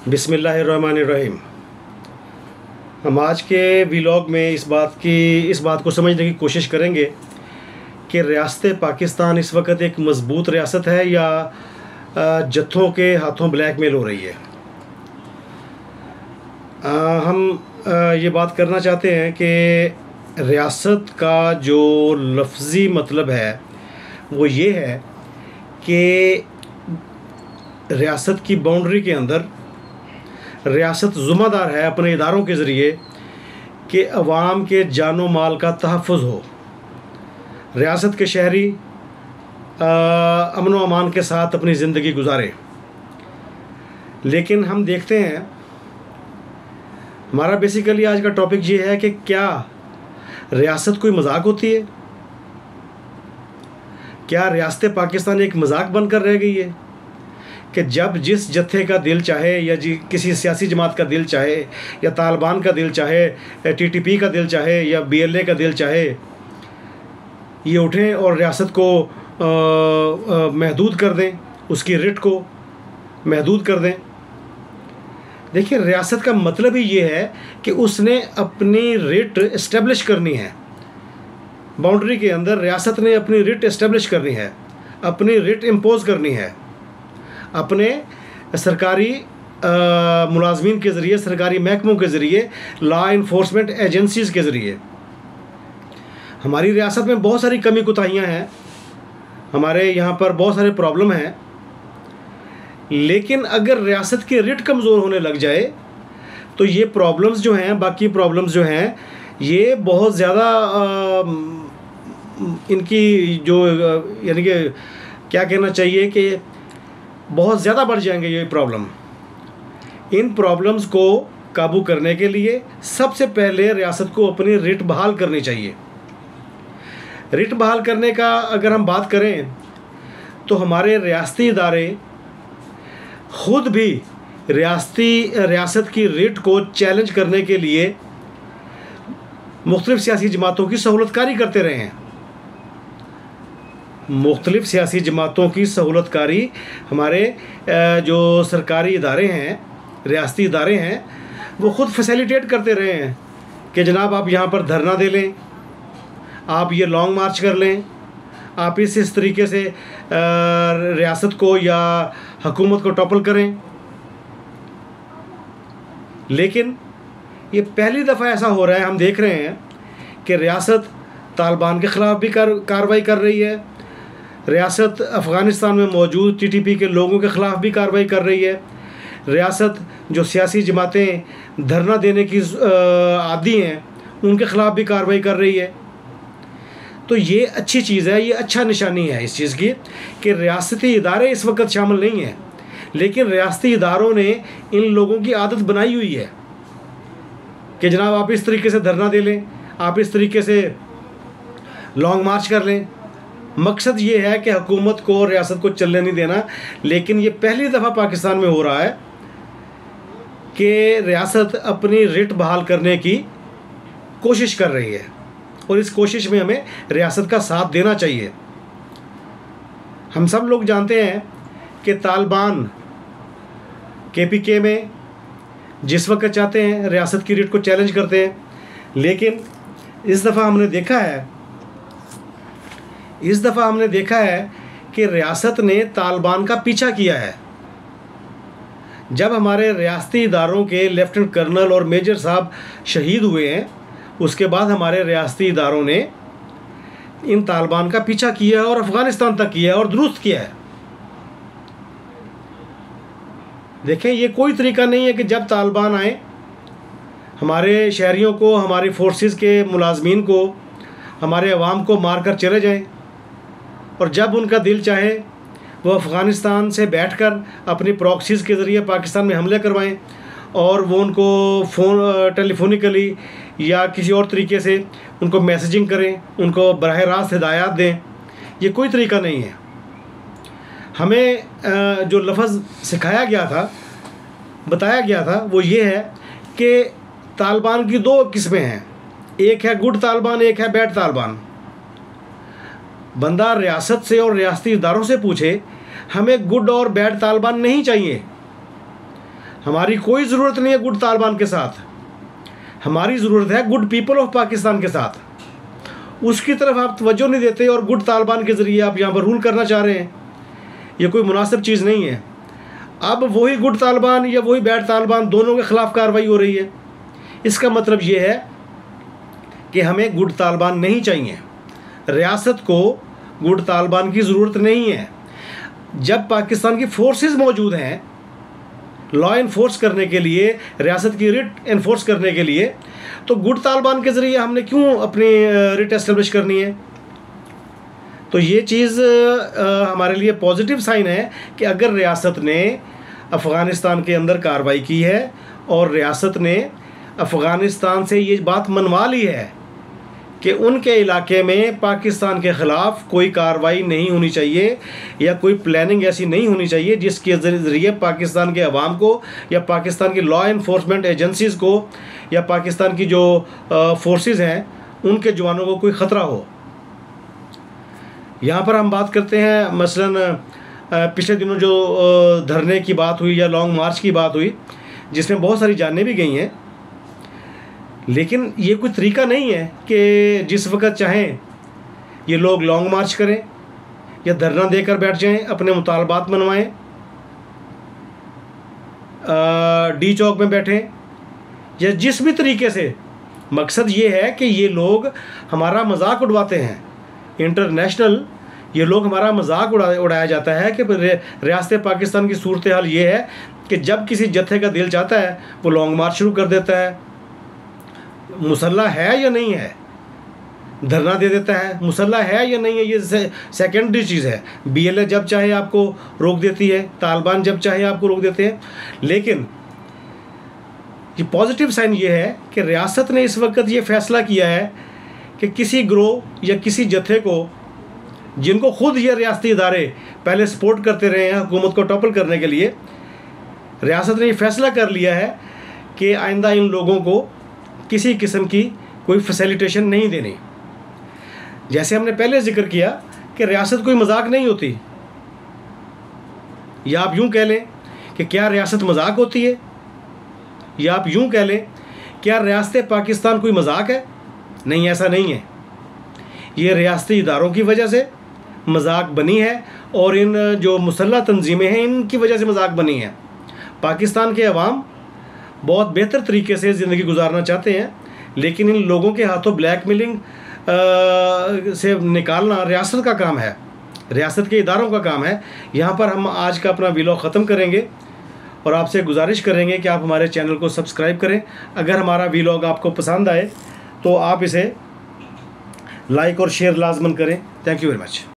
बिस्मिल्लाहिर्रहमानिर्रहीम। हम आज के व्लॉग में इस बात को समझने की कोशिश करेंगे कि रियासत पाकिस्तान इस वक्त एक मज़बूत रियासत है या जत्थों के हाथों ब्लैकमेल हो रही है। हम ये बात करना चाहते हैं कि रियासत का जो लफ्ज़ी मतलब है वो ये है कि रियासत की बाउंड्री के अंदर रियासत ज़िम्मेदार है अपने इदारों के ज़रिए कि अवाम के जानो माल का तहफ़्फ़ुज़ हो, रियासत के शहरी अमन व अमान के साथ अपनी ज़िंदगी गुजारें। लेकिन हम देखते हैं, हमारा बेसिकली आज का टॉपिक ये है कि क्या रियासत कोई मजाक होती है? क्या रियासत पाकिस्तान एक मजाक बनकर रह गई है कि जब जिस जत्थे का दिल चाहे या किसी सियासी जमात का दिल चाहे या तालिबान का दिल चाहे, टीटीपी का दिल चाहे या बीएलए का दिल चाहे, ये उठें और रियासत को महदूद कर दें, उसकी रिट को महदूद कर दें। देखिए, रियासत का मतलब ही ये है कि उसने अपनी रिट इस्टेब्लिश करनी है। बाउंड्री के अंदर रियासत ने अपनी रिट इस्टेब्लिश करनी है, अपनी रिट इम्पोज़ करनी है, अपने सरकारी मुलाजमीन के ज़रिए, सरकारी महकमों के ज़रिए, लॉ इन्फोर्समेंट एजेंसीज़ के ज़रिए। हमारी रियासत में बहुत सारी कमी कोताहियाँ हैं, हमारे यहाँ पर बहुत सारे प्रॉब्लम हैं, लेकिन अगर रियासत की रिट कमज़ोर होने लग जाए तो ये प्रॉब्लम्स जो हैं, बाकी प्रॉब्लम्स जो हैं, ये बहुत ज़्यादा इनकी जो यानी कि क्या कहना चाहिए कि बहुत ज़्यादा बढ़ जाएंगे ये प्रॉब्लम। इन प्रॉब्लम्स को काबू करने के लिए सबसे पहले रियासत को अपनी रिट बहाल करनी चाहिए। रिट बहाल करने का अगर हम बात करें तो हमारे रियासती इदारे ख़ुद भी रियासत की रिट को चैलेंज करने के लिए मुख्तलिफ़ सियासी जमातों की सहूलतकारी करते रहे हैं। मुख्तलिफ़ सियासी जमातों की सहूलतकारी हमारे जो सरकारी इदारे हैं, रियासती इदारे हैं, वो ख़ुद फैसिलिटेट करते रहे हैं कि जनाब आप यहाँ पर धरना दे लें, आप ये लॉन्ग मार्च कर लें, आप इस तरीके से रियासत को या हुकूमत को टॉपल करें। लेकिन ये पहली दफ़ा ऐसा हो रहा है, हम देख रहे हैं कि रियासत तालिबान के ख़िलाफ़ भी कार्रवाई कर रही है, रियासत अफ़गानिस्तान में मौजूद टीटीपी के लोगों के ख़िलाफ़ भी कार्रवाई कर रही है, रियासत जो सियासी जमातें धरना देने की आदी हैं उनके ख़िलाफ़ भी कार्रवाई कर रही है। तो ये अच्छी चीज़ है, ये अच्छा निशानी है इस चीज़ की कि रियासती इदारे इस वक्त शामिल नहीं हैं, लेकिन रियासती इदारों ने इन लोगों की आदत बनाई हुई है कि जनाब आप इस तरीके से धरना दे लें, आप इस तरीके से लॉन्ग मार्च कर लें। मकसद ये है कि हुकूमत को रियासत को चलने नहीं देना। लेकिन ये पहली दफ़ा पाकिस्तान में हो रहा है कि रियासत अपनी रिट बहाल करने की कोशिश कर रही है और इस कोशिश में हमें रियासत का साथ देना चाहिए। हम सब लोग जानते हैं कि तालिबान केपीके में जिस वक्त चाहते हैं रियासत की रिट को चैलेंज करते हैं, लेकिन इस दफ़ा हमने देखा है कि रियासत ने तालिबान का पीछा किया है। जब हमारे रियासती इदारों के लेफ्टिनेंट कर्नल और मेजर साहब शहीद हुए हैं, उसके बाद हमारे रियासती इदारों ने इन तालिबान का पीछा किया है और अफ़गानिस्तान तक किया है और दुरुस्त किया है। देखें, ये कोई तरीका नहीं है कि जब तालिबान आए हमारे शहरियों को, हमारी फोर्सेस के मुलाजमीन को, हमारे अवाम को मार कर चले जाएं और जब उनका दिल चाहे वो अफ़गानिस्तान से बैठकर अपनी प्रॉक्सीज़ के ज़रिए पाकिस्तान में हमले करवाएं और वो उनको टेलीफोनिकली या किसी और तरीके से उनको मैसेजिंग करें, उनको बराह रास्त हिदायत दें। ये कोई तरीका नहीं है। हमें जो लफ्ज़ सिखाया गया था, बताया गया था, वो ये है कि तालिबान की दो किस्में हैं, एक है गुड तालिबान, एक है बैड तालिबान। बंदा रियासत से और रियासती इदारों से पूछे, हमें गुड और बैड तालिबान नहीं चाहिए, हमारी कोई ज़रूरत नहीं है गुड तालिबान के साथ, हमारी ज़रूरत है गुड पीपल ऑफ पाकिस्तान के साथ। उसकी तरफ आप तवज्जो नहीं देते और गुड तालिबान के ज़रिए आप यहाँ पर रूल करना चाह रहे हैं। ये कोई मुनासिब चीज़ नहीं है। अब वही गुड तालिबान या वही बैड तालिबान, दोनों के ख़िलाफ़ कार्रवाई हो रही है। इसका मतलब ये है कि हमें गुड तालिबान नहीं चाहिए, रियासत को गुड तालिबान की ज़रूरत नहीं है। जब पाकिस्तान की फोर्सेस मौजूद हैं लॉ इन्फोर्स करने के लिए, रियासत की रिट इन्फोर्स करने के लिए, तो गुड तालिबान के ज़रिए हमने क्यों अपनी रिट एस्टेब्लिश करनी है? तो ये चीज़ हमारे लिए पॉजिटिव साइन है कि अगर रियासत ने अफ़गानिस्तान के अंदर कार्रवाई की है और रियासत ने अफ़गानिस्तान से ये बात मनवा ली है कि उनके इलाके में पाकिस्तान के ख़िलाफ़ कोई कार्रवाई नहीं होनी चाहिए या कोई प्लानिंग ऐसी नहीं होनी चाहिए जिसके ज़रिए पाकिस्तान के अवाम को या पाकिस्तान की लॉ इन्फोर्समेंट एजेंसीज़ को या पाकिस्तान की जो फोर्सेस हैं उनके जवानों को कोई ख़तरा हो। यहाँ पर हम बात करते हैं मसलन पिछले दिनों जो धरने की बात हुई या लॉन्ग मार्च की बात हुई, जिसमें बहुत सारी जानें भी गई हैं, लेकिन ये कोई तरीका नहीं है कि जिस वक़्त चाहें ये लोग लॉन्ग मार्च करें या धरना देकर बैठ जाएं, अपने मुतालबात मनवाएं, डी चौक में बैठें या जिस भी तरीके से। मकसद ये है कि ये लोग हमारा मजाक उड़वाते हैं, इंटरनेशनल ये लोग हमारा मजाक उड़ाया जाता है कि रियासत पाकिस्तान की सूरत हाल ये है कि जब किसी जत्थे का दिल चाहता है वो लॉन्ग मार्च शुरू कर देता है, मुसल्ला है या नहीं है, धरना दे देता है, मुसल्ला है या नहीं है ये सेकेंडरी चीज़ है। BLA जब चाहे आपको रोक देती है, तालिबान जब चाहे आपको रोक देते हैं। लेकिन ये पॉजिटिव साइन ये है कि रियासत ने इस वक्त ये फ़ैसला किया है कि किसी ग्रोह या किसी जत्थे को, जिनको खुद ये रियासती इदारे पहले सपोर्ट करते रहे हैं हुकूमत को टॉपल करने के लिए, रियासत ने ये फ़ैसला कर लिया है कि आइंदा इन लोगों को किसी किस्म की कोई फैसिलिटेशन नहीं देनी। जैसे हमने पहले जिक्र किया कि रियासत कोई मजाक नहीं होती, या आप यूँ कह लें कि क्या रियासत मजाक होती है, या आप यूँ कह लें क्या रियासत पाकिस्तान कोई मजाक है? नहीं, ऐसा नहीं है। ये रियासती इदारों की वजह से मजाक बनी है और इन जो मुसल्लह तंजीमें हैं इनकी वजह से मजाक बनी है। पाकिस्तान के अवाम बहुत बेहतर तरीके से ज़िंदगी गुजारना चाहते हैं, लेकिन इन लोगों के हाथों ब्लैकमेलिंग से निकालना रियासत का काम है, रियासत के इदारों का काम है। यहाँ पर हम आज का अपना वीलॉग ख़त्म करेंगे और आपसे गुजारिश करेंगे कि आप हमारे चैनल को सब्सक्राइब करें। अगर हमारा वीलॉग आपको पसंद आए तो आप इसे लाइक और शेयर लाजमन करें। Thank you very much.